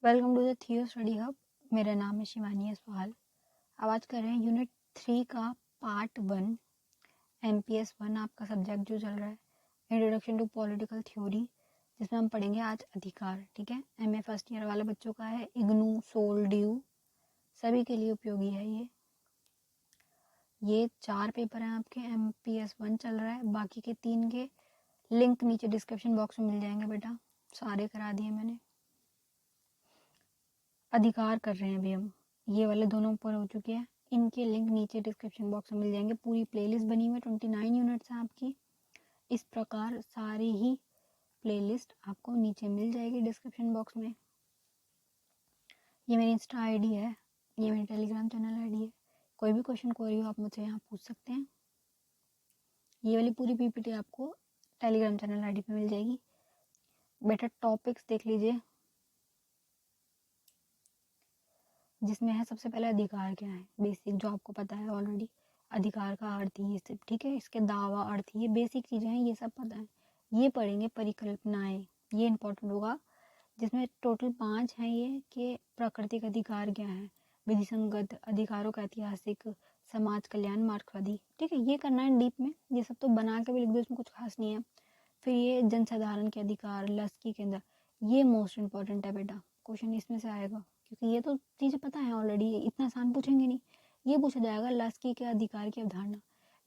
Welcome to the थियो study hub. मेरा नाम है शिवानी असवाल। अब आज कर रहे हैं यूनिट 3 का पार्ट 1 MPS 1 आपका सब्जेक्ट जो चल रहा है इंट्रोडक्शन टू पॉलिटिकल थ्योरी, जिसमें हम पढ़ेंगे आज अधिकार। ठीक है, MA फर्स्ट ईयर वाले बच्चों का है, इग्नू, सोल, ड्यू सभी के लिए उपयोगी है। ये 4 पेपर हैं आपके। MPS 1 चल रहा है, बाकी के 3 के लिंक नीचे डिस्क्रिप्शन बॉक्स में मिल जाएंगे बेटा, सारे करा दिए मैंने। अधिकार कर रहे हैं अभी हम, ये वाले दोनों ऊपर हो चुके हैं, इनके लिंक नीचे डिस्क्रिप्शन बॉक्स में मिल जाएंगे। पूरी प्लेलिस्ट बनी हुई है, 29 यूनिट्स हैं आपकी। इस प्रकार सारी ही प्लेलिस्ट आपको नीचे मिल जाएगी डिस्क्रिप्शन बॉक्स में। ये मेरी इंस्टा आईडी है, ये मेरी टेलीग्राम चैनल आईडी है। कोई भी क्वेश्चन क्वेरी हो आप मुझसे यहाँ पूछ सकते हैं। ये वाली पूरी पीपीटी आपको टेलीग्राम चैनल आईडी पे मिल जाएगी। बेटा टॉपिक्स देख लीजिए, जिसमें है सबसे पहले अधिकार क्या है, बेसिक जो आपको पता है ऑलरेडी। अधिकार का अर्थ ये सब, ठीक है, इसके दावा, अर्थ, ये बेसिक चीज़ें हैं, ये सब पता है। ये पढ़ेंगे परिकल्पनाएं, ये इंपॉर्टेंट होगा, जिसमें टोटल 5 हैं ये कि प्राकृतिक अधिकार क्या है, विधि संगत अधिकारों का ऐतिहासिक, समाज कल्याण, मार्क्सवादी। ठीक है, ये करना है डीप में, ये सब तो बना के भी लिख दो, इसमें कुछ खास नहीं है। फिर ये जनसाधारण के अधिकार, लस्की के अंदर, ये मोस्ट इम्पॉर्टेंट है बेटा, क्वेश्चन इसमें से आएगा, क्योंकि ये तो चीज़ें पता है ऑलरेडी, इतना आसान पूछेंगे नहीं। ये पूछा जाएगा लास्की के अधिकार की अवधारणा।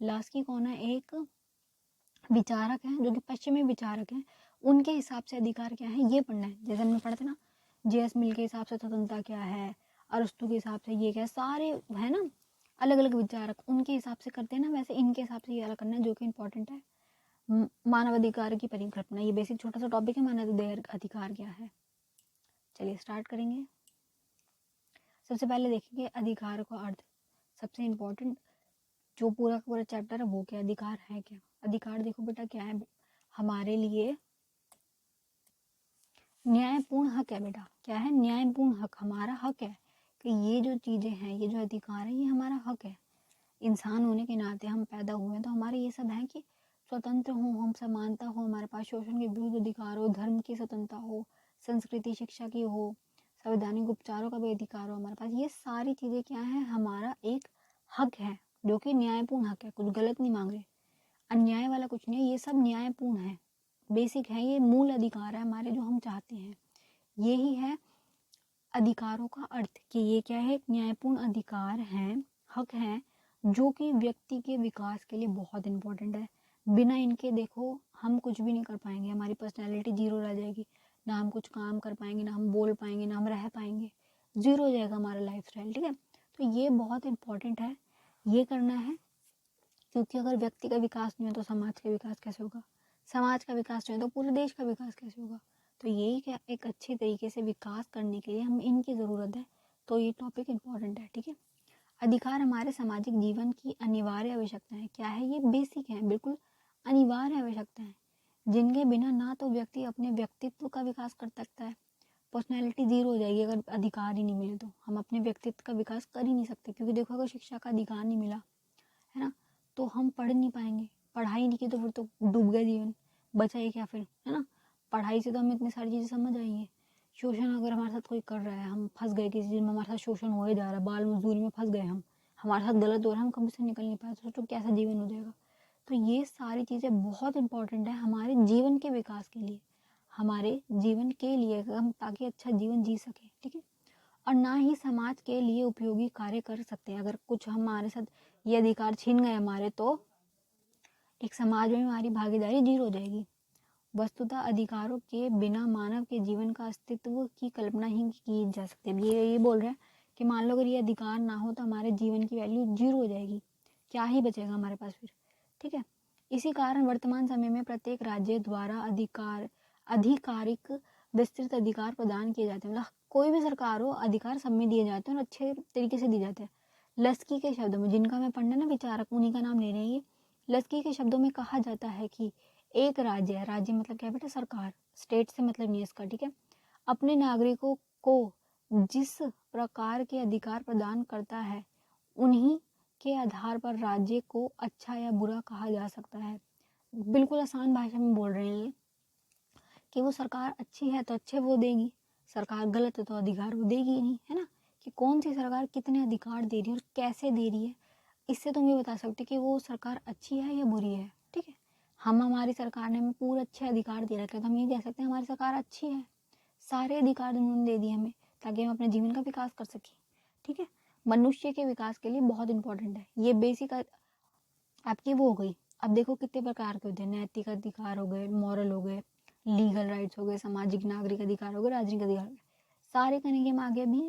लास्की कौन है? एक विचारक है जो कि पश्चिमी विचारक हैं, उनके हिसाब से अधिकार क्या है ये पढ़ना है। जैसे हमने पढ़ा था ना, JS मिल के हिसाब से स्वतंत्रता क्या है, अरस्तु के हिसाब से ये क्या है, सारे है ना अलग अलग विचारक, उनके हिसाब से करते हैं ना, वैसे इनके हिसाब से ये अलग करना है, जो कि इंपॉर्टेंट है। मानवाधिकार की परिकल्पना, ये बेसिक छोटा सा टॉपिक है, मानवाधिकार क्या है। चलिए स्टार्ट करेंगे। सबसे पहले देखेंगे अधिकार का अर्थ। सबसे इम्पोर्टेंट जो पूरा का पूरा चैप्टर है वो क्या, अधिकार है क्या। अधिकार देखो बेटा क्या है, हमारे लिए न्यायपूर्ण हक है बेटा। क्या है? न्यायपूर्ण हक, हमारा हक है कि ये जो चीज़ें हैं, ये जो अधिकार है, ये हमारा हक है। इंसान होने के नाते हम पैदा हुए हैं, तो हमारे ये सब है कि स्वतंत्र हो हम, समानता हो हमारे पास, शोषण के विरुद्ध अधिकार हो, धर्म की स्वतंत्रता हो, संस्कृति शिक्षा की हो, संवैधानिक उपचारों का भी अधिकार हो हमारे पास। ये सारी चीज़ें क्या है, हमारा एक हक है, जो कि न्यायपूर्ण हक है। कुछ गलत नहीं मांग रहे, अन्याय वाला कुछ नहीं है, ये सब न्यायपूर्ण है, बेसिक है, ये मूल अधिकार है हमारे जो हम चाहते हैं। यही है अधिकारों का अर्थ, कि ये क्या है, न्यायपूर्ण अधिकार हैं, हक हैं, जो कि व्यक्ति के विकास के लिए बहुत इंपॉर्टेंट है। बिना इनके देखो हम कुछ भी नहीं कर पाएंगे, हमारी पर्सनैलिटी जीरो रह जाएगी, ना हम कुछ काम कर पाएंगे, ना हम बोल पाएंगे, ना हम रह पाएंगे, जीरो हो जाएगा हमारा लाइफ स्टाइल। ठीक है, तो ये बहुत इंपॉर्टेंट है, ये करना है, क्योंकि अगर व्यक्ति का विकास नहीं हो तो समाज का विकास कैसे होगा, समाज का विकास नहीं हो तो पूरे देश का विकास कैसे होगा। तो यही क्या, एक अच्छे तरीके से विकास करने के लिए हम इनकी ज़रूरत है, तो ये टॉपिक इम्पॉर्टेंट है। ठीक है, अधिकार हमारे सामाजिक जीवन की अनिवार्य आवश्यकता है। क्या है? ये बेसिक है, बिल्कुल अनिवार्य आवश्यकता है, जिनके बिना ना तो व्यक्ति अपने व्यक्तित्व का विकास कर सकता है, पर्सनैलिटी जीरो हो जाएगी अगर अधिकार ही नहीं मिले, तो हम अपने व्यक्तित्व का विकास कर ही नहीं सकते। क्योंकि देखो अगर शिक्षा का अधिकार नहीं मिला है ना, तो हम पढ़ नहीं पाएंगे, पढ़ाई नहीं की तो फिर तो डूब गया जीवन, बचा ही क्या फिर, है ना। पढ़ाई से तो हमें इतनी सारी चीज़ें समझ आएंगी। शोषण अगर हमारे साथ कोई कर रहा है, हम फंस गए किसी चीज़ में, हमारे साथ शोषण हो ही जा रहा है, बाल मजदूरी में फंस गए हम, हमारे साथ गलत हो रहा है, हम कभी से निकल नहीं पाए, तो सोचो कैसा जीवन हो जाएगा। तो ये सारी चीज़ें बहुत इंपॉर्टेंट है हमारे जीवन के विकास के लिए, हमारे जीवन के लिए, हम ताकि अच्छा जीवन जी सके। ठीक है, और ना ही समाज के लिए उपयोगी कार्य कर सकते हैं। अगर कुछ हमारे साथ ये अधिकार छीन गए हमारे, तो एक समाज में हमारी भागीदारी जीरो हो जाएगी। वस्तुतः अधिकारों के बिना मानव के जीवन का अस्तित्व की कल्पना ही की जा सकती है। ये बोल रहे हैं कि मान लो अगर ये अधिकार ना हो तो हमारे जीवन की वैल्यू जीरो हो जाएगी, क्या ही बचेगा हमारे पास फिर। ठीक है, इसी कारण वर्तमान समय में प्रत्येक राज्य द्वारा आधिकारिक विस्तृत अधिकार प्रदान किए जाते हैं। मतलब कोई भी सरकार हो, अधिकार सब में दिए जाते हैं और अच्छे तरीके से दिए जाते हैं। लस्की के शब्दों में, जिनका मैं पढ़ना ना विचारक, उन्हीं का नाम ले रहे हैं ये। लस्की के शब्दों में कहा जाता है कि एक राज्य है, राज्य मतलब क्या बेटा, सरकार, स्टेट से मतलब नहीं है इसका। ठीक है, अपने नागरिकों को जिस प्रकार के अधिकार प्रदान करता है, उन्हीं के आधार पर राज्य को अच्छा या बुरा कहा जा सकता है। बिल्कुल आसान भाषा में बोल रहे हैं ये, कि वो सरकार अच्छी है तो अच्छे वो देगी, सरकार गलत है तो अधिकार वो देगी ही नहीं, है ना। कि कौन सी सरकार कितने अधिकार दे रही है और कैसे दे रही है, इससे तुम ये बता सकते कि वो सरकार अच्छी है या बुरी है, ठीक है। हम हमारी सरकार ने हमें पूरे अच्छे अधिकार दे रखे हैं तो हम ये कह सकते हैं हमारी सरकार अच्छी है, सारे अधिकार उन्होंने दे दिए हमें ताकि हम अपने जीवन का विकास कर सकें, ठीक है। मनुष्य के विकास के लिए बहुत इंपॉर्टेंट है ये। बेसिक आपकी वो हो गई। अब देखो कितने प्रकार के होते हैं, नैतिक अधिकार हो गए, मॉरल हो गए, लीगल राइट्स हो गए, सामाजिक नागरिक अधिकार हो गए, राजनीतिक अधिकार हो गए, सारे करेंगे हम आगे। अभी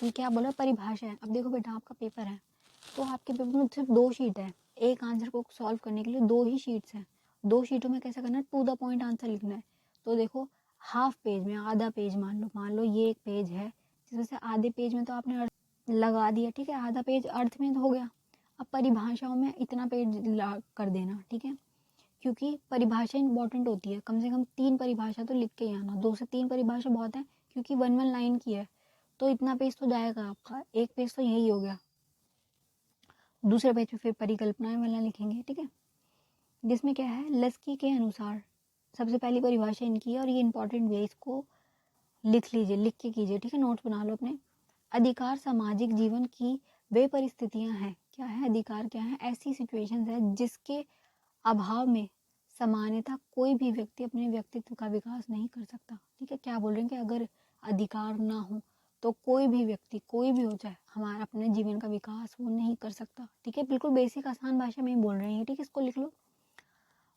ये क्या बोला, परिभाषा है। अब देखो बेटा आपका पेपर है तो आपके पेपर में सिर्फ 2 शीट है, एक आंसर को सॉल्व करने के लिए 2 ही शीट्स हैं। 2 शीटों में कैसा करना है, टू द पॉइंट आंसर लिखना है। तो देखो हाफ पेज में, आधा पेज मान लो ये एक पेज है जिसमें से आधे पेज में तो आपने अर्थ लगा दिया, ठीक है, आधा पेज अर्थ में तो हो गया। अब परिभाषाओं में इतना पेज कर देना, ठीक है, क्योंकि परिभाषा इंपॉर्टेंट होती है। कम से कम 3 परिभाषा तो लिख के ही आना, 2 से 3 परिभाषा बहुत है क्योंकि 1 लाइन की है तो इतना पेज तो जाएगा आपका, एक पेज तो यही हो गया। दूसरे पेज पे फिर परिकल्पनाएं वाला लिखेंगे, ठीक है, जिसमें क्या है, लस्की के अनुसार सबसे पहली परिभाषा इनकी है और ये इंपॉर्टेंट भी है, इसको लिख लीजिए, लिख के कीजिए, ठीक है, नोट्स बना लो अपने। अधिकार सामाजिक जीवन की वे परिस्थितियां हैं, क्या है अधिकार, क्या है ऐसी सिचुएशंस है जिसके अभाव में सामान्यतः कोई भी व्यक्ति अपने व्यक्तित्व का विकास नहीं कर सकता, ठीक है। क्या बोल रहे हैं कि अगर अधिकार ना हो तो कोई भी व्यक्ति, कोई भी हो जाए, हमारा अपने जीवन का विकास वो नहीं कर सकता, ठीक है। बिल्कुल बेसिक आसान भाषा में ही बोल रहे हैं, ठीक है, इसको लिख लो।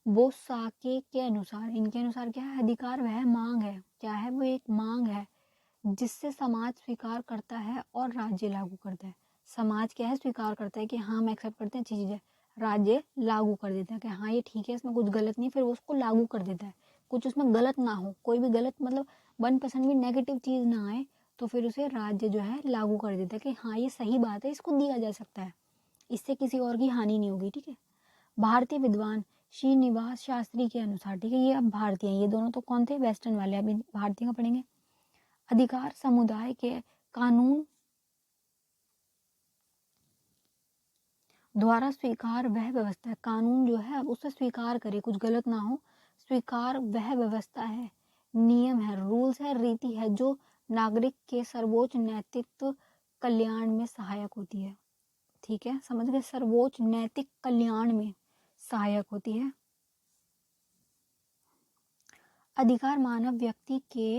वो साके के अनुसार, इनके अनुसार क्या है, अधिकार वह मांग है, क्या है, वो एक मांग है जिससे समाज स्वीकार करता है और राज्य लागू करता है। समाज क्या है, स्वीकार करता है कि हाँ हम एक्सेप्ट करते हैं अच्छी चीज़ है, राज्य लागू कर देता है कि हाँ ये ठीक है, इसमें कुछ गलत नहीं, फिर वो उसको लागू कर देता है। कुछ उसमें गलत ना हो, कोई भी गलत मतलब 1% भी नेगेटिव चीज़ ना आए तो फिर उसे राज्य जो है लागू कर देता है कि हाँ ये सही बात है, इसको दिया जा सकता है, इससे किसी और की हानि नहीं होगी, ठीक है। भारतीय विद्वान श्रीनिवास शास्त्री के अनुसार, ठीक है, ये अब भारतीय हैं, ये दोनों तो कौन थे, वेस्टर्न वाले, अभी भारतीय का पढ़ेंगे। अधिकार समुदाय के कानून द्वारा स्वीकार वह व्यवस्था है, कानून जो है अब उसे स्वीकार करे, कुछ गलत ना हो, स्वीकार वह व्यवस्था है, नियम है, रूल्स है, रीति है जो नागरिक के सर्वोच्च नैतिक कल्याण में सहायक होती है, ठीक है, समझ गए, सर्वोच्च नैतिक कल्याण में सहायक होती है। अधिकार मानव व्यक्ति के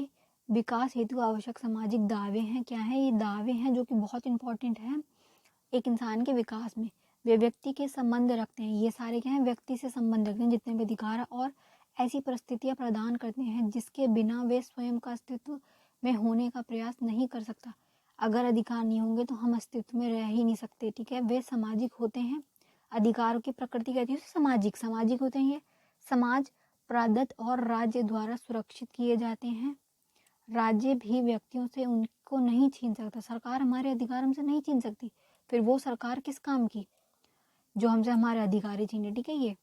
विकास हेतु आवश्यक सामाजिक दावे हैं, क्या है, ये दावे हैं जो कि बहुत इंपॉर्टेंट है एक इंसान के विकास में। वे व्यक्ति के संबंध रखते हैं, ये सारे क्या हैं, व्यक्ति से संबंध रखते हैं जितने भी अधिकार, और ऐसी परिस्थितियां प्रदान करते हैं जिसके बिना वे स्वयं का अस्तित्व में होने का प्रयास नहीं कर सकता। अगर अधिकार नहीं होंगे तो हम अस्तित्व में रह ही नहीं सकते, ठीक है। वे सामाजिक होते हैं, अधिकारों की प्रकृति कहती है सामाजिक, सामाजिक होते हैं ये, समाज प्रदत्त और राज्य द्वारा सुरक्षित किए जाते हैं। राज्य भी व्यक्तियों से उनको नहीं छीन सकता, सरकार हमारे अधिकार हमसे नहीं छीन सकती, फिर वो सरकार किस काम की, जो हमसे हमारे अधिकार ही छीने, ठीक है। ये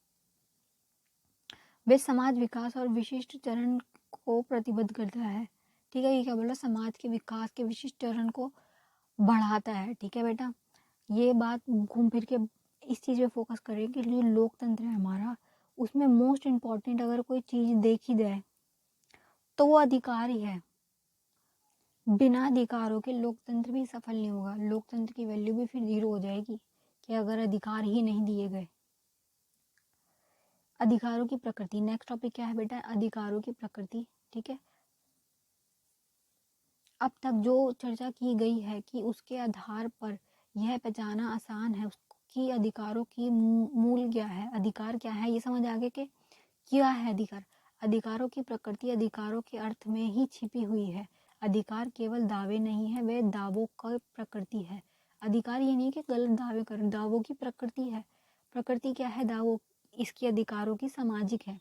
वे समाज विकास और विशिष्ट चरण को प्रतिबद्ध करता है, ठीक है। ये क्या बोला, समाज के विकास के विशिष्ट चरण को बढ़ाता है, ठीक है बेटा। ये बात घूम फिर के इस चीज़ पे फोकस करें कि जो लोकतंत्र है हमारा, उसमें मोस्ट इम्पॉर्टेंट अगर कोई चीज़ देखी जाए तो वो अधिकार ही है। बिना अधिकारों के लोकतंत्र भी सफल नहीं होगा, लोकतंत्र की वैल्यू भी फिर 0 हो जाएगी कि अगर अधिकार ही नहीं दिए गए। अधिकारों की प्रकृति, नेक्स्ट टॉपिक क्या है बेटा, अधिकारों की प्रकृति, ठीक है। अब तक जो चर्चा की गई है कि उसके आधार पर यह पहचाना आसान है उसकी अधिकारों की मूल क्या है, अधिकार क्या है, ये समझ आ गया कि क्या है अधिकार। अधिकारों की प्रकृति अधिकारों के अर्थ में ही छिपी हुई है। अधिकार केवल दावे नहीं है, वे दावों की प्रकृति है। अधिकार ये नहीं कि गलत दावे करो, दावों की प्रकृति है। प्रकृति क्या है दावों, इसकी अधिकारों की सामाजिक है।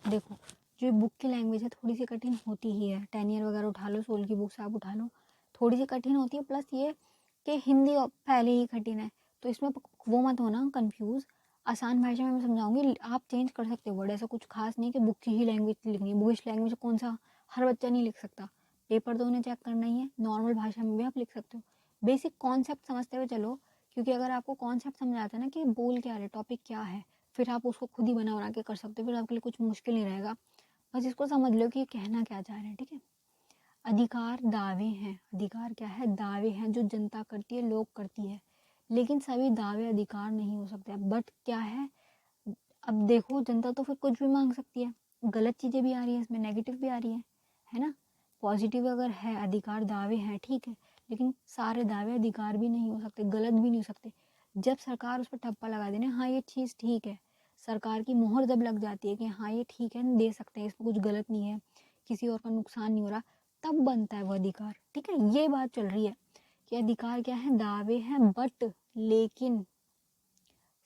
देखो जो बुक की लैंग्वेज है थोड़ी सी कठिन होती ही है, 10 ईयर वगैरह उठा लो, 16 की बुक से आप उठा लो, थोड़ी सी कठिन होती है, प्लस ये कि हिंदी पहले ही कठिन है तो इसमें वो मत होना कंफ्यूज। आसान भाषा में मैं समझाऊंगी, आप चेंज कर सकते हो वर्ड, ऐसा कुछ खास नहीं कि बुक की ही लैंग्वेज लिखनी है, बुकिश लैंग्वेज कौन सा हर बच्चा नहीं लिख सकता, पेपर तो उन्हें चेक करना ही है, नॉर्मल भाषा में भी आप लिख सकते हो। बेसिक कॉन्सेप्ट समझते हुए चलो, क्योंकि अगर आपको कॉन्सेप्ट समझ आता है ना कि बोल क्या रहे, टॉपिक क्या है, फिर आप उसको खुद ही बना के कर सकते हो, फिर आपके लिए कुछ मुश्किल नहीं रहेगा। बस इसको समझ लो कि ये कहना क्या चाह रहे हैं, ठीक है। अधिकार दावे हैं, अधिकार क्या है, दावे हैं जो जनता करती है, लोग करती है, लेकिन सभी दावे अधिकार नहीं हो सकते। बट क्या है, अब देखो जनता तो फिर कुछ भी मांग सकती है, गलत चीज़ें भी आ रही है इसमें, नेगेटिव भी आ रही है ना। पॉजिटिव अगर है, अधिकार दावे हैं, ठीक है, लेकिन सारे दावे अधिकार भी नहीं हो सकते, गलत भी नहीं हो सकते। जब सरकार उस पर ठप्पा लगा देने, हाँ ये चीज़ ठीक है, सरकार की मोहर जब लग जाती है कि हाँ ये ठीक है, दे सकते हैं, इसमें कुछ गलत नहीं है, किसी और का नुकसान नहीं हो रहा, तब बनता है वो अधिकार, ठीक है। ये बात चल रही है कि अधिकार क्या है, दावे हैं, बट लेकिन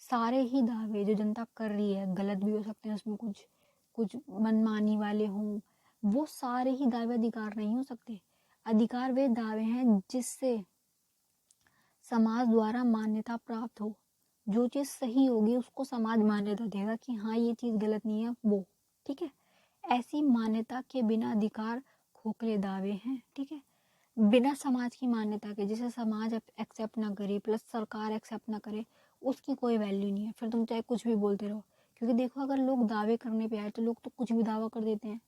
सारे ही दावे जो जनता कर रही है, गलत भी हो सकते हैं, उसमें कुछ कुछ मनमानी वाले हों, वो सारे ही दावे अधिकार नहीं हो सकते। अधिकार वे दावे हैं जिससे समाज द्वारा मान्यता प्राप्त हो। जो चीज़ सही होगी उसको समाज मान्यता देगा कि हाँ ये चीज़ गलत नहीं है, वो ठीक है। ऐसी मान्यता के बिना अधिकार खोखले दावे हैं, ठीक है। बिना समाज की मान्यता के, जिसे समाज एक्सेप्ट ना करे प्लस सरकार एक्सेप्ट ना करे, उसकी कोई वैल्यू नहीं है। फिर तुम चाहे कुछ भी बोलते रहो, क्योंकि देखो अगर लोग दावे करने पे आए तो लोग तो कुछ भी दावा कर देते हैं।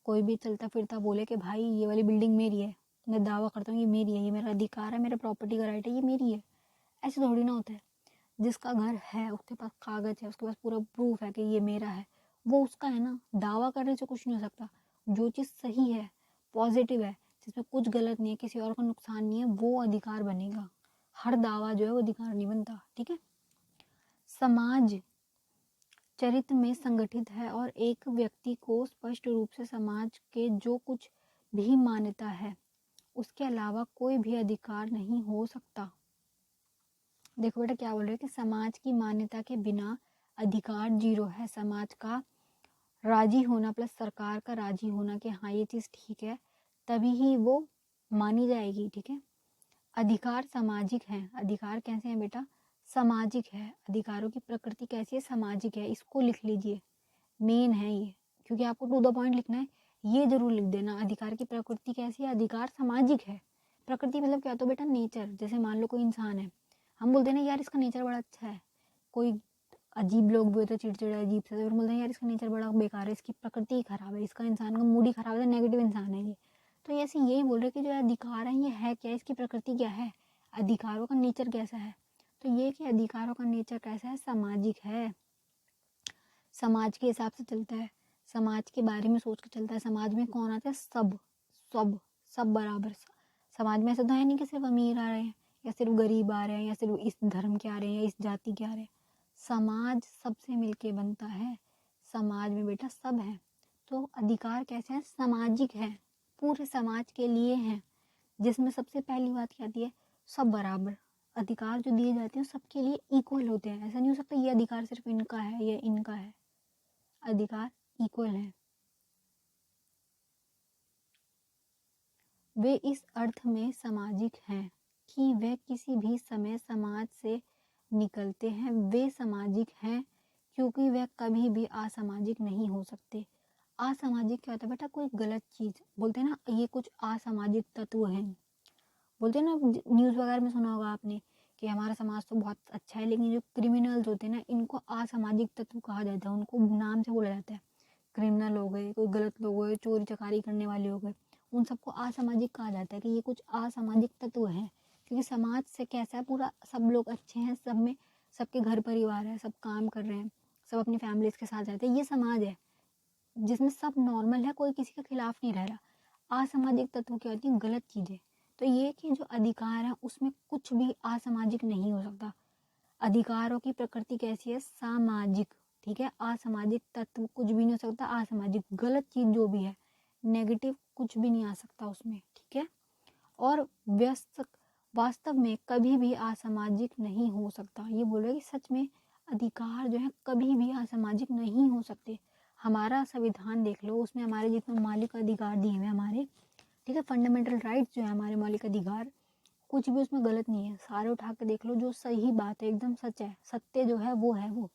कोई भी चलता फिरता बोले कि भाई ये वाली बिल्डिंग मेरी है, मैं दावा करता हूँ ये मेरी है, ये मेरा अधिकार है, मेरा प्रॉपर्टी का राइट है, ये मेरी है। ऐसे थोड़ी ना होता है। जिसका घर है उसके पास कागज है, उसके पास पूरा प्रूफ है कि ये मेरा है, वो उसका है ना। दावा करने से कुछ नहीं हो सकता। जो चीज़ सही है, पॉजिटिव है, जिसमें कुछ गलत नहीं है, किसी और का नुकसान नहीं है, वो अधिकार बनेगा। हर दावा जो है वो अधिकार नहीं बनता, ठीक है। समाज चरित्र में संगठित है और एक व्यक्ति को स्पष्ट रूप से समाज के जो कुछ भी मान्यता है उसके अलावा कोई भी अधिकार नहीं हो सकता। देखो बेटा क्या बोल रहे हैं कि समाज की मान्यता के बिना अधिकार जीरो है। समाज का राजी होना प्लस सरकार का राजी होना कि हाँ ये चीज़ ठीक है, तभी ही वो मानी जाएगी, ठीक है। अधिकार सामाजिक है। अधिकार कैसे हैं बेटा, सामाजिक है। अधिकारों की प्रकृति कैसी है, सामाजिक है। इसको लिख लीजिए, मेन है ये, क्योंकि आपको टू द पॉइंट लिखना है। ये जरूर लिख देना, अधिकार की प्रकृति कैसी है, अधिकार सामाजिक है। प्रकृति मतलब क्या, तो बेटा नेचर। जैसे मान लो कोई इंसान है, हम बोलते हैं ना यार इसका नेचर बड़ा अच्छा है। कोई अजीब लोग भी होते हैं, चिड़चिड़े अजीब से, तो बोलते हैं यार इसका नेचर बड़ा बेकार है, इसकी प्रकृति ही खराब है, इसका इंसान का मूड ही खराब है, नेगेटिव इंसान है ये। तो ऐसे यही बोल रहे कि जो अधिकार है ये है क्या, इसकी प्रकृति क्या है, अधिकारों का नेचर कैसा है। तो ये कि अधिकारों का नेचर कैसा है, सामाजिक है। समाज के हिसाब से चलता है, समाज के बारे में सोच के चलता है। समाज में कौन आता है, सब सब सब बराबर। समाज में ऐसा तो है नहीं कि सिर्फ अमीर आ रहे हैं या सिर्फ गरीब आ रहे हैं या सिर्फ इस धर्म के आ रहे हैं या इस जाति के आ रहे हैं। समाज सबसे मिलके बनता है। समाज में बेटा सब है। तो अधिकार कैसे हैं, सामाजिक है, पूरे समाज के लिए हैं। जिसमें सबसे पहली बात क्या आती है, सब बराबर। अधिकार जो दिए जाते हैं सबके लिए इक्वल होते हैं। ऐसा नहीं हो सकता ये अधिकार सिर्फ इनका है या इनका है, अधिकार इक्वल है। वे इस अर्थ में सामाजिक हैं कि वे किसी भी समय समाज से निकलते हैं। वे सामाजिक हैं क्योंकि वे कभी भी असामाजिक नहीं हो सकते। असामाजिक क्या होता है बेटा, कोई गलत चीज़ बोलते हैं ना, ये कुछ असामाजिक तत्व हैं। बोलते हैं ना, न्यूज़ वगैरह में सुना होगा आपने कि हमारा समाज तो बहुत अच्छा है, लेकिन जो क्रिमिनल्स होते हैं ना, इनको असामाजिक तत्व कहा जाता है, उनको नाम से बोला जाता है। क्रिमिनल हो गए, कोई गलत लोग हो गए, चोरी चकारी करने वाले हो गए, उन सबको असामाजिक कहा जाता है कि ये कुछ असामाजिक तत्व हैं। क्योंकि समाज से कैसा है, पूरा सब लोग अच्छे हैं, सब में सबके घर परिवार है, सब काम कर रहे हैं, सब अपनी फैमिलीज के साथ रहते हैं, ये समाज है जिसमें सब नॉर्मल है, कोई किसी के खिलाफ नहीं रह रहा। असामाजिक तत्व क्या होती है, गलत चीज़ें। तो ये कि जो अधिकार है उसमें कुछ भी असामाजिक नहीं हो सकता। अधिकारों की प्रकृति कैसी है, सामाजिक, ठीक है। असामाजिक तत्व कुछ भी नहीं हो सकता, असामाजिक गलत चीज जो भी है, नेगेटिव कुछ भी नहीं आ सकता उसमें, ठीक है। और व्यस्त वास्तव में कभी भी असामाजिक नहीं हो सकता। ये बोल रहे कि सच में अधिकार जो है कभी भी असामाजिक नहीं हो सकते। हमारा संविधान देख लो, उसमें हमारे जितने मौलिक अधिकार दिए हुए हमारे, ठीक है, फंडामेंटल राइट्स जो है हमारे, मौलिक अधिकार, कुछ भी उसमें गलत नहीं है। सारे उठा के देख लो, जो सही बात है एकदम सच है, सत्य जो है वो है वो।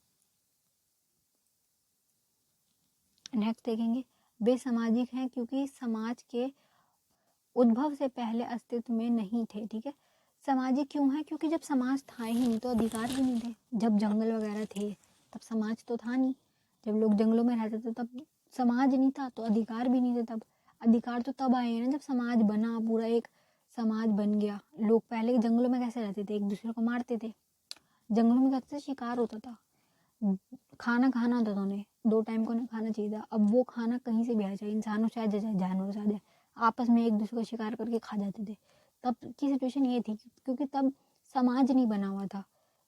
नेक्स्ट देखेंगे, वे सामाजिक हैं क्योंकि समाज के उद्भव से पहले अस्तित्व में नहीं थे, ठीक है। सामाजिक क्यों है, क्योंकि जब समाज था ही नहीं तो अधिकार भी नहीं थे। जब जंगल वगैरह थे तब समाज तो था नहीं। जब लोग जंगलों में रहते थे तब समाज नहीं था तो अधिकार भी नहीं थे। तब अधिकार तो तब आए हैं ना जब समाज बना, पूरा एक समाज बन गया। लोग पहले जंगलों में कैसे रहते थे, एक दूसरे को मारते थे, जंगलों में कैसे शिकार होता था, खाना खाना होता था उन्हें, 2 टाइम को उन्हें खाना चाहिए था। अब वो खाना कहीं से भी आ जाए, इंसानों से आ जाए चाहे जानवरों से आ जाए, आपस में एक दूसरे को शिकार करके खा जाते थे। तब की सिचुएशन ये थी क्योंकि तब समाज नहीं बना हुआ था,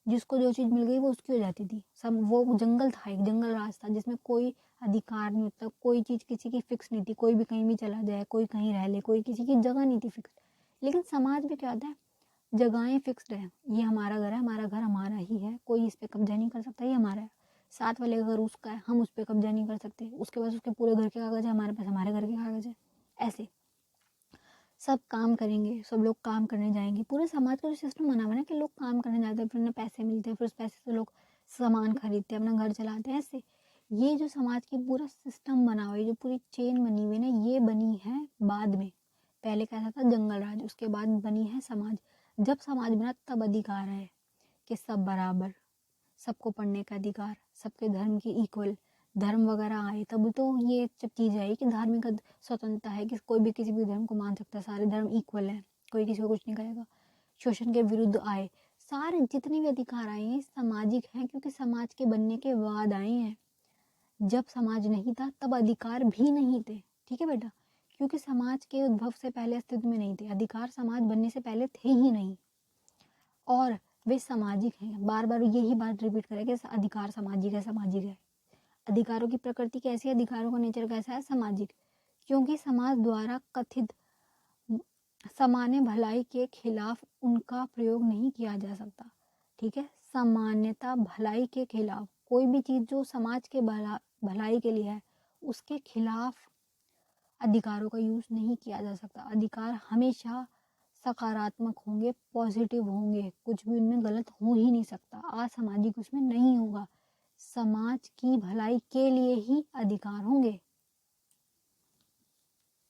जिसको जो चीज़ मिल गई वो उसकी हो जाती थी। सब वो जंगल था, एक जंगल राज था जिसमें कोई अधिकार नहीं होता, कोई चीज़ किसी की फिक्स नहीं थी, कोई भी कहीं भी चला जाए, कोई कहीं रह ले, कोई किसी की जगह नहीं थी फिक्स। लेकिन समाज में क्या होता है, जगहें फिक्स्ड है, ये हमारा घर है, हमारा घर हमारा ही है, कोई इस पे कब्जा नहीं कर सकता, ये हमारा है। साथ वाले का घर उसका है, हम उस पर कब्जा नहीं कर सकते, उसके पास उसके पूरे घर के कागज है, हमारे पास हमारे घर के कागज है। ऐसे सब काम करेंगे, सब लोग काम करने जाएंगे। पूरे समाज का जो सिस्टम बना हुआ है ना कि लोग काम करने जाते हैं, फिर उन्हें पैसे मिलते हैं, फिर उस पैसे से लोग सामान खरीदते हैं, अपना घर चलाते हैं। ऐसे ये जो समाज की पूरा सिस्टम बना हुआ है, जो पूरी चेन बनी हुई है ना, ये बनी है बाद में। पहले कैसा था, जंगल राज, उसके बाद बनी है समाज। जब समाज बना तब अधिकार है कि सब बराबर, सबको पढ़ने का अधिकार, सबके धर्म की इक्वल, धर्म वगैरह आए तब तो ये सब चीज़ें आई कि धार्मिक स्वतंत्रता है कि कोई भी किसी भी धर्म को मान सकता है, सारे धर्म इक्वल है, कोई किसी को कुछ नहीं करेगा। शोषण के विरुद्ध आए, सारे जितने भी अधिकार आए हैं सामाजिक हैं क्योंकि समाज के बनने के बाद आए हैं। जब समाज नहीं था तब अधिकार भी नहीं थे, ठीक है बेटा, क्योंकि समाज के उद्भव से पहले अस्तित्व में नहीं थे, अधिकार समाज बनने से पहले थे ही नहीं, और वे सामाजिक हैं। बार बार यही बात रिपीट करें कि अधिकार सामाजिक है, सामाजिक है। अधिकारों की प्रकृति कैसी है, अधिकारों का नेचर कैसा है, सामाजिक, क्योंकि समाज द्वारा कथित सामान्य भलाई के खिलाफ उनका प्रयोग नहीं किया जा सकता, ठीक है। सामान्यता भलाई के खिलाफ कोई भी चीज़ जो समाज के भलाई के लिए है, उसके खिलाफ अधिकारों का यूज़ नहीं किया जा सकता। अधिकार हमेशा सकारात्मक होंगे, पॉजिटिव होंगे, कुछ भी उनमें गलत हो ही नहीं सकता, असामाजिक उसमें नहीं होगा। समाज की भलाई के लिए ही अधिकार होंगे।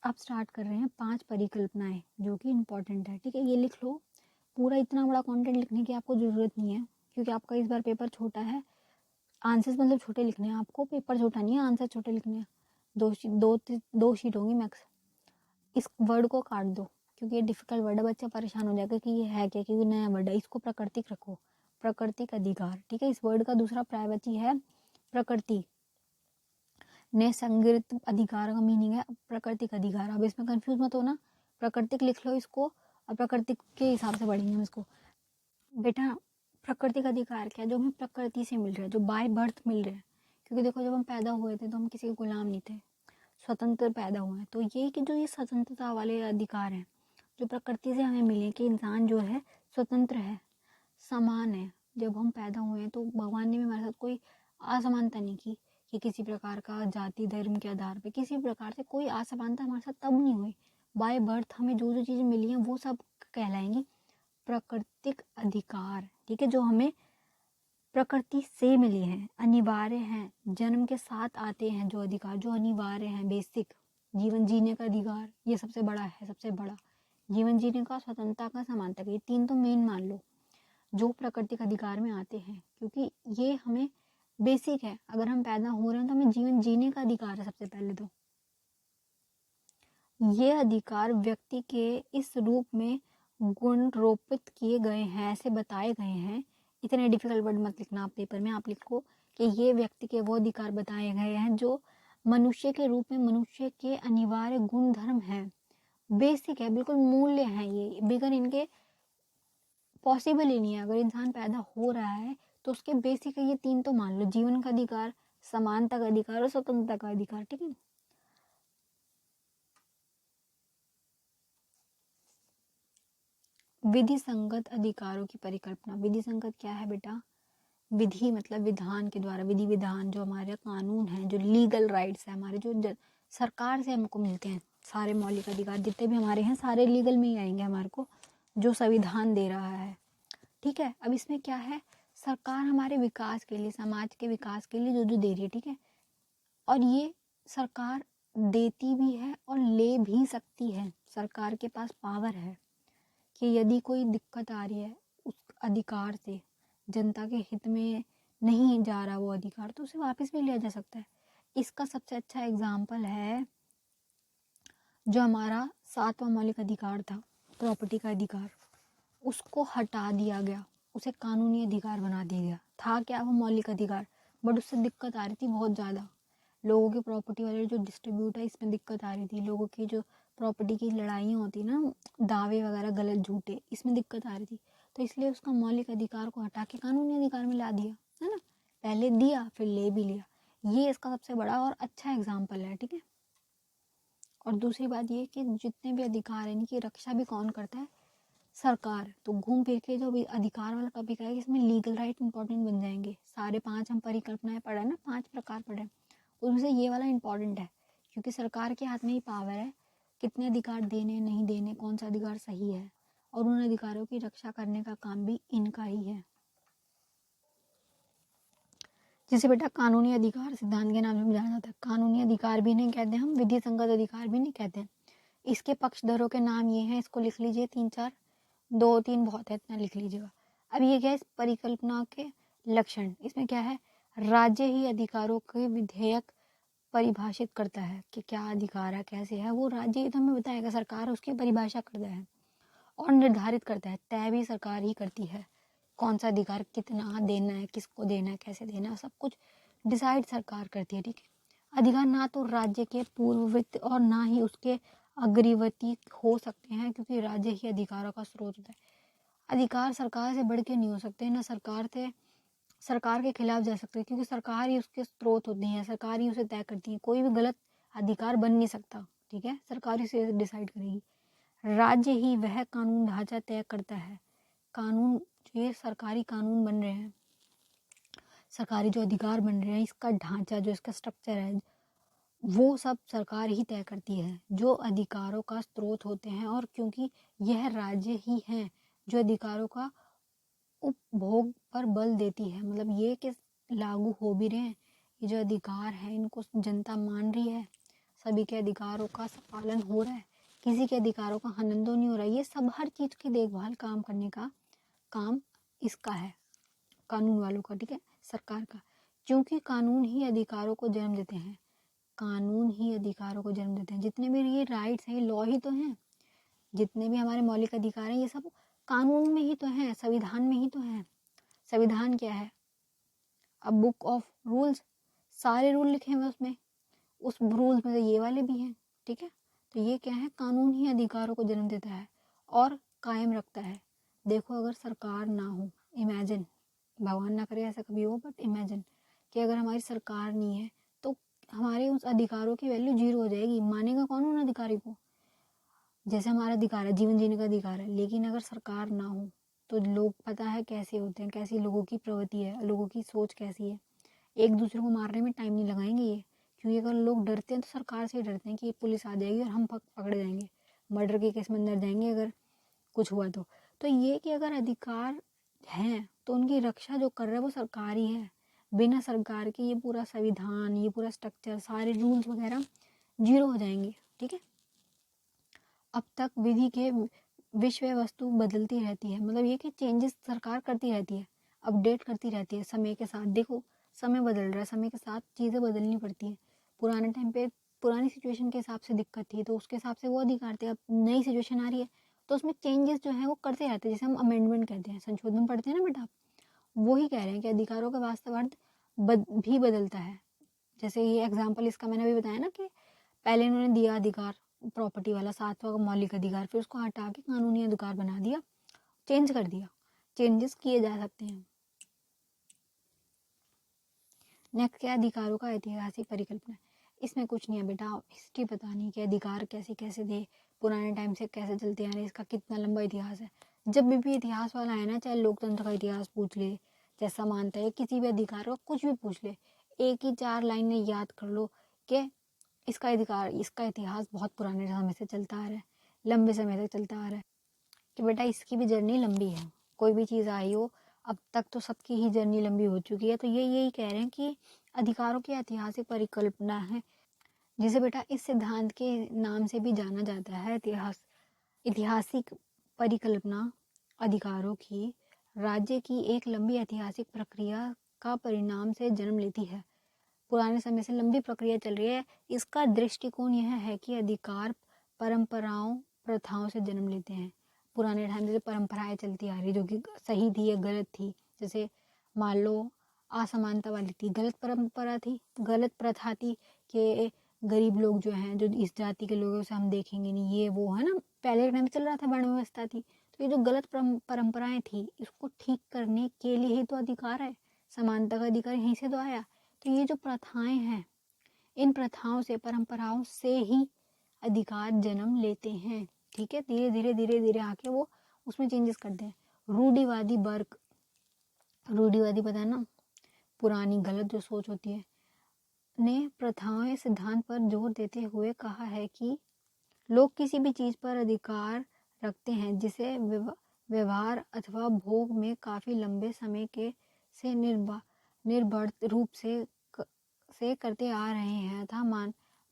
अब स्टार्ट कर रहे हैं 5 परिकल्पनाएं जो कि इम्पोर्टेंट है, ठीक है। ये लिख लो, पूरा इतना बड़ा कंटेंट लिखने की आपको ज़रूरत नहीं है क्योंकि आपका इस बार पेपर छोटा है। आंसर्स मतलब छोटे लिखने हैं आपको, पेपर छोटा नहीं है, आंसर छोटे लिखने हैं। दो शीट होंगी मैक्स। इस वर्ड को काट दो क्योंकि ये डिफिकल्ट वर्ड है, बच्चा परेशान हो जाएगा कि ये है क्या, क्योंकि नया वर्ड है। इसको प्राकृतिक रखो, प्राकृतिक अधिकार, ठीक है। इस वर्ड का दूसरा प्राइवेसी है प्रकृति, ने संग्रहित अधिकार का मीनिंग है प्राकृतिक अधिकार। अब इसमें कंफ्यूज मत हो ना, प्राकृतिक लिख लो इसको और प्राकृतिक के हिसाब से पढ़ेंगे हम इसको। बेटा प्राकृतिक अधिकार क्या है, जो हमें प्रकृति से मिल रहा है, जो बाय बर्थ मिल रहा है। क्योंकि देखो जब हम पैदा हुए थे तो हम किसी के गुलाम नहीं थे, स्वतंत्र पैदा हुए हैं। तो ये कि जो ये स्वतंत्रता वाले अधिकार हैं जो प्रकृति से हमें मिले कि इंसान जो है स्वतंत्र है, समान है। जब हम पैदा हुए हैं तो भगवान ने भी हमारे साथ कोई असमानता नहीं की कि किसी प्रकार का जाति धर्म के आधार पे किसी प्रकार से कोई असमानता हमारे साथ तब नहीं हुई। बाय बर्थ हमें जो जो चीज़ें मिली हैं वो सब कहलाएंगी प्राकृतिक अधिकार, ठीक है, जो हमें प्रकृति से मिली हैं, अनिवार्य हैं, जन्म के साथ आते हैं जो अधिकार, जो अनिवार्य हैं, बेसिक। जीवन जीने का अधिकार ये सबसे बड़ा है, सबसे बड़ा जीवन जीने का, स्वतंत्रता का, समानता का, ये 3 तो मेन मान लो जो प्राकृतिक अधिकार में आते हैं, क्योंकि ये हमें बेसिक है। अगर हम पैदा हो रहे हैं तो हमें जीवन जीने का अधिकार है सबसे पहले। तो ये अधिकार व्यक्ति के इस रूप में गुण रोपित किए गए हैं, ऐसे बताए गए हैं। इतने डिफिकल्ट वर्ड मत लिखना आप पेपर में, आप लिखो कि ये व्यक्ति के वो अधिकार बताए गए हैं जो मनुष्य के रूप में मनुष्य के अनिवार्य गुण धर्म है, बेसिक है, बिल्कुल मूल्य है। ये बिगर इनके पॉसिबल ही नहीं है। अगर इंसान पैदा हो रहा है तो उसके बेसिक है ये 3 तो मान लो, जीवन का अधिकार, समानता का अधिकार और स्वतंत्रता का अधिकार, ठीक है। विधि संगत अधिकारों की परिकल्पना। विधि संगत क्या है बेटा, विधि मतलब विधान के द्वारा, विधि विधान जो हमारे कानून है, जो लीगल राइट्स है हमारे, जो सरकार से हमको मिलते हैं, सारे मौलिक अधिकार जितने भी हमारे हैं सारे लीगल में ही आएंगे हमारे को, जो संविधान दे रहा है, ठीक है। अब इसमें क्या है, सरकार हमारे विकास के लिए, समाज के विकास के लिए जो जो दे रही है, ठीक है। और ये सरकार देती भी है और ले भी सकती है, सरकार के पास पावर है कि यदि कोई दिक्कत आ रही है उस अधिकार से, जनता के हित में नहीं जा रहा वो अधिकार, तो उसे वापस भी लिया जा सकता है। इसका सबसे अच्छा एग्जाम्पल है जो हमारा 7वां मौलिक अधिकार था, प्रॉपर्टी का अधिकार, उसको हटा दिया गया, उसे कानूनी अधिकार बना दिया गया। था क्या वो मौलिक अधिकार, बट उससे दिक्कत आ रही थी बहुत ज़्यादा। लोगों की प्रॉपर्टी वाले जो डिस्ट्रीब्यूट है इसमें दिक्कत आ रही थी, लोगों की जो प्रॉपर्टी की लड़ाइयाँ होती ना, दावे वगैरह गलत झूठे, इसमें दिक्कत आ रही थी। तो इसलिए उसका मौलिक अधिकार को हटा के कानूनी अधिकार में ला दिया, है ना। पहले दिया फिर ले भी लिया। ये इसका सबसे बड़ा और अच्छा एग्जाम्पल है, ठीक है। और दूसरी बात ये कि जितने भी अधिकार हैं इनकी रक्षा भी कौन करता है, सरकार। तो घूम फिर के जो भी अधिकार वाला टॉपिक है इसमें लीगल राइट इंपॉर्टेंट बन जाएंगे। सारे 5 हम परिकल्पनाएं पढ़े ना, 5 प्रकार पढ़े, उनमें से ये वाला इंपॉर्टेंट है, क्योंकि सरकार के हाथ में ही पावर है कितने अधिकार देने नहीं देने, कौन सा अधिकार सही है, और उन अधिकारों की रक्षा करने का काम भी इनका ही है। जिसे बेटा कानूनी अधिकार सिद्धांत के नाम से जाना जाता है। कानूनी अधिकार भी नहीं कहते हम, विधि संगत अधिकार भी नहीं कहते हैं। इसके पक्षधरों के नाम ये हैं, इसको लिख लीजिए, 3-4, 2-3 बहुत है, इतना लिख लीजिएगा। अब ये क्या है, इस परिकल्पना के लक्षण, इसमें क्या है, राज्य ही अधिकारों के विधेयक परिभाषित करता है कि क्या अधिकार है, कैसे है, वो राज्य ही तो हमें बताएगा, सरकार उसकी परिभाषा करता है और निर्धारित करता है, तय भी सरकार ही करती है, कौन सा अधिकार कितना देना है, किसको देना है, कैसे देना है, सब कुछ डिसाइड सरकार करती है, ठीक है। अधिकार ना तो राज्य के पूर्ववर्ती और ना ही उसके अग्रवर्ती हो सकते हैं, क्योंकि राज्य ही अधिकारों का स्रोत होता है। अधिकार सरकार से बढ़ के नहीं हो सकते, ना सरकार के खिलाफ जा सकते, क्योंकि सरकार ही उसके स्रोत होती है, सरकार ही उसे तय करती है, कोई भी गलत अधिकार बन नहीं सकता, ठीक है, सरकार ही से डिसाइड करेगी। राज्य ही वह कानून ढांचा तय करता है, कानून, ये सरकारी कानून बन रहे हैं, सरकारी जो अधिकार बन रहे हैं, इसका ढांचा, जो इसका स्ट्रक्चर है, वो सब सरकार ही तय करती है, जो अधिकारों का स्रोत होते हैं। और क्योंकि यह राज्य ही है जो अधिकारों का उपभोग पर बल देती है, मतलब ये कि लागू हो भी रहे हैं, ये जो अधिकार है इनको जनता मान रही है, सभी के अधिकारों का पालन हो रहा है, किसी के अधिकारों का हनन तो नहीं हो रहा है, ये सब हर चीज की देखभाल काम करने का काम इसका है, कानून वालों का, ठीक है, सरकार का। क्योंकि कानून ही अधिकारों को जन्म देते हैं, कानून ही अधिकारों को जन्म देते हैं। जितने भी ये राइट्स हैं, लॉ ही तो हैं, जितने भी हमारे मौलिक अधिकार हैं, ये सब कानून में ही तो हैं, संविधान में ही तो हैं। संविधान क्या है, अब बुक ऑफ रूल्स, सारे रूल लिखे हुए उसमें, उस रूल्स में से ये वाले भी हैं, ठीक है। तो ये क्या है, कानून ही अधिकारों को जन्म देता है और कायम रखता है। देखो अगर सरकार ना हो, इमेजिन, भगवान ना करे ऐसा कभी हो, बट इमेजिन कि अगर हमारी सरकार नहीं है तो हमारे उस अधिकारों की वैल्यू 0 हो जाएगी, मानेगा कौन उन अधिकारी को। जैसे हमारा अधिकार है, जीवन जीने का अधिकार है, लेकिन अगर सरकार ना हो तो लोग पता है कैसे होते हैं, कैसी लोगों की प्रवृत्ति है, लोगों की सोच कैसी है, एक दूसरे को मारने में टाइम नहीं लगाएंगे ये, क्योंकि अगर लोग डरते हैं तो सरकार से ही डरते हैं कि पुलिस आ जाएगी और हम पकड़े जाएंगे, मर्डर के केस में अंदर जाएंगे अगर कुछ हुआ तो ये कि अगर अधिकार हैं तो उनकी रक्षा जो कर रहा है वो सरकार ही है। बिना सरकार के ये पूरा संविधान, ये पूरा स्ट्रक्चर, सारे रूल्स वगैरह 0 हो जाएंगे, ठीक है। अब तक विधि के विषय वस्तु बदलती रहती है, मतलब ये कि चेंजेस सरकार करती रहती है, अपडेट करती रहती है समय के साथ। देखो समय बदल रहा है, समय के साथ चीज़ें बदलनी पड़ती है। पुराने टाइम पे पुरानी सिचुएशन के हिसाब से दिक्कत थी तो उसके हिसाब से वो अधिकार थे, अब नई सिचुएशन आ रही है तो उसमें चेंजेस जो है वो करते रहते हैं, जैसे हम अमेंडमेंट कहते हैं, संशोधन पढ़ते हैं ना बेटा, वही कह रहे हैं कि अधिकारों का वास्तव अर्थ भी बदलता है। जैसे ये एग्जाम्पल इसका मैंने अभी बताया ना कि पहले इन्होंने दिया अधिकार प्रॉपर्टी वाला 7वां मौलिक अधिकार, फिर उसको हटा के कानूनी अधिकार बना दिया, चेंज कर दिया, चेंजेस किए जा सकते हैं। नेक्स्ट क्या, अधिकारों का ऐतिहासिक परिकल्पना। इसमें कुछ नहीं है बेटा, हिस्ट्री बतानी कि अधिकार कैसे कैसे थे, पुराने टाइम से कैसे चलते आ रहे, इसका कितना लंबा इतिहास है। जब भी इतिहास वाला है ना, चाहे लोकतंत्र का इतिहास पूछ ले, चाहे समानता है, किसी भी अधिकार का कुछ भी पूछ ले, एक ही 4 लाइन में याद कर लो कि इसका अधिकार, इसका इतिहास बहुत पुराने समय से चलता आ रहा है, लंबे समय तक चलता आ रहा है, कि बेटा इसकी भी जर्नी लंबी है। कोई भी चीज़ आई हो, अब तक तो सबकी ही जर्नी लंबी हो चुकी है। तो ये यही कह रहे हैं कि अधिकारों की ऐतिहासिक परिकल्पना है, जिसे बेटा इस सिद्धांत के नाम से भी जाना जाता है, ऐतिहासिक परिकल्पना अधिकारों की राज्य की एक लंबी ऐतिहासिक प्रक्रिया का परिणाम से जन्म लेती है। पुराने समय से लंबी प्रक्रिया चल रही है। इसका दृष्टिकोण यह है कि अधिकार परंपराओं प्रथाओं से जन्म लेते हैं। पुराने टाइम से परंपराएं चलती आ रही जो कि सही थी या गलत थी, जैसे मान लो असमानता वाली थी, गलत परंपरा थी, गलत प्रथा थी कि गरीब लोग जो हैं, जो इस जाति के लोगों से हम देखेंगे नहीं, ये वो है ना, पहले के टाइम चल रहा था, वर्ण व्यवस्था थी। तो ये जो गलत परंपराएं थी, इसको ठीक करने के लिए ही तो अधिकार है, समानता का अधिकार यहीं से तो आया। तो ये जो प्रथाएं हैं, इन प्रथाओं से, परंपराओं से ही अधिकार जन्म लेते हैं। ठीक है, धीरे धीरे धीरे धीरे आके वो उसमें चेंजेस करते हैं। रूढ़िवादी वर्ग, रूढ़िवादी पता है ना, पुरानी गलत जो सोच होती है, ने प्रथाओं सिद्धांत पर जोर देते हुए कहा है कि लोग किसी भी चीज पर अधिकार रखते हैं जिसे व्यवहार अथवा भोग में काफी लंबे समय के से निर्भर रूप से करते आ रहे हैं, था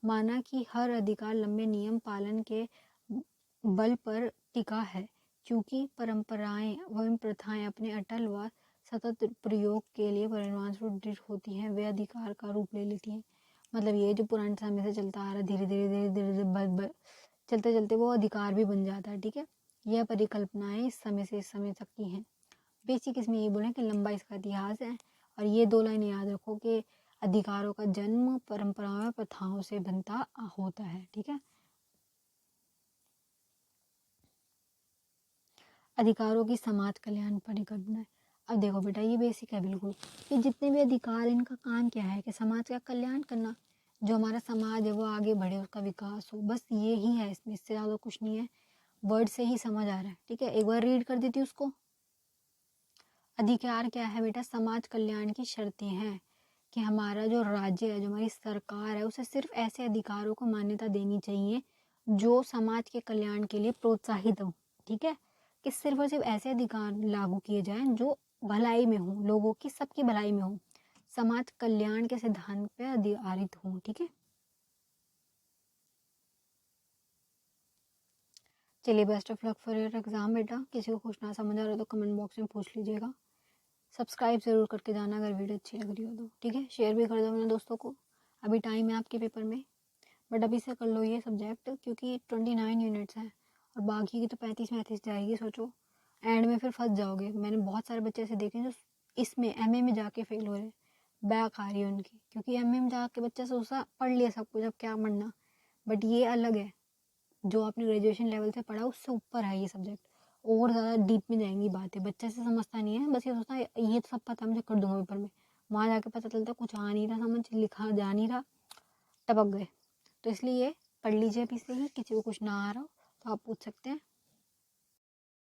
माना कि हर अधिकार लंबे नियम पालन के बल पर टिका है। क्योंकि परंपराएं एवं प्रथाएं अपने अटल व सतत प्रयोग के लिए परिणामस्वरूप दृढ़ होती हैं, वे अधिकार का रूप ले लेती हैं। मतलब ये जो पुराने समय से चलता आ रहा है, धीरे धीरे धीरे धीरे चलते चलते वो अधिकार भी बन जाता है। ठीक है, यह परिकल्पनाएं इस समय से इस समय तक की हैं। बेसिक इसमें ये बोले कि लंबा इसका इतिहास है, और ये 2 लाइन याद रखो कि अधिकारों का जन्म परंपराओं प्रथाओं से बनता होता है। ठीक है, अधिकारों की समाज कल्याण परिकल्पना है। अब देखो बेटा, ये बेसिक है बिल्कुल, कि जितने भी अधिकार, इनका काम क्या है कि समाज का कल्याण करना, जो हमारा समाज है वो आगे बढ़े, उसका विकास हो, बस ये ही है इसमें, इससे ज़्यादा कुछ नहीं है। वर्ड से ही समझ आ रहा है। ठीक है, एक बार रीड कर देती हूँ उसको। अधिकार क्या है बेटा? समाज कल्याण की शर्तें हैं कि हमारा जो राज्य है, जो हमारी सरकार है, उसे सिर्फ ऐसे अधिकारों को मान्यता देनी चाहिए जो समाज के कल्याण के लिए प्रोत्साहित हो। ठीक है, कि सिर्फ और सिर्फ ऐसे अधिकार लागू किए जाएं जो भलाई में हो, लोगों की, सबकी भलाई में हो, समाज कल्याण के सिद्धांत पे आधारित हो। ठीक है, चलिए, best of luck for your exam बेटा। किसी को कुछ ना समझ आ रहा हो तो कमेंट बॉक्स में पूछ लीजिएगा। सब्सक्राइब ज़रूर करके जाना अगर वीडियो अच्छी लग रही हो तो। ठीक है, शेयर भी कर दो अपने दोस्तों को। अभी टाइम है आपके पेपर में, बट अभी से कर लो ये सब्जेक्ट, क्योंकि 29 यूनिट्स हैं और बाकी की तो 35-35 जाएगी। सोचो एंड में फिर फंस जाओगे। मैंने बहुत सारे बच्चे ऐसे देखे जो इसमें एमए में जाके फेल हो रहे, बैक आ रही है उनकी, क्योंकि एमए में जाके बच्चा सोचता पढ़ लिया सब कुछ, अब क्या पढ़ना। बट ये अलग है, जो आपने ग्रेजुएशन लेवल से पढ़ा उससे ऊपर है ये सब्जेक्ट, और ज़्यादा डीप में जाएंगी बातें। बच्चा से समझता नहीं है, बस ये सोचता है ये तो सब पता है, मुझे कर दूंगा पेपर में। वहाँ जाके पता चलता है कुछ आ नहीं रहा समझ, लिखा जा नहीं रहा, टपक गए। तो इसलिए पढ़ लीजिए अभी से ही, किसी को कुछ ना आ रहा हो तो आप पूछ सकते हैं।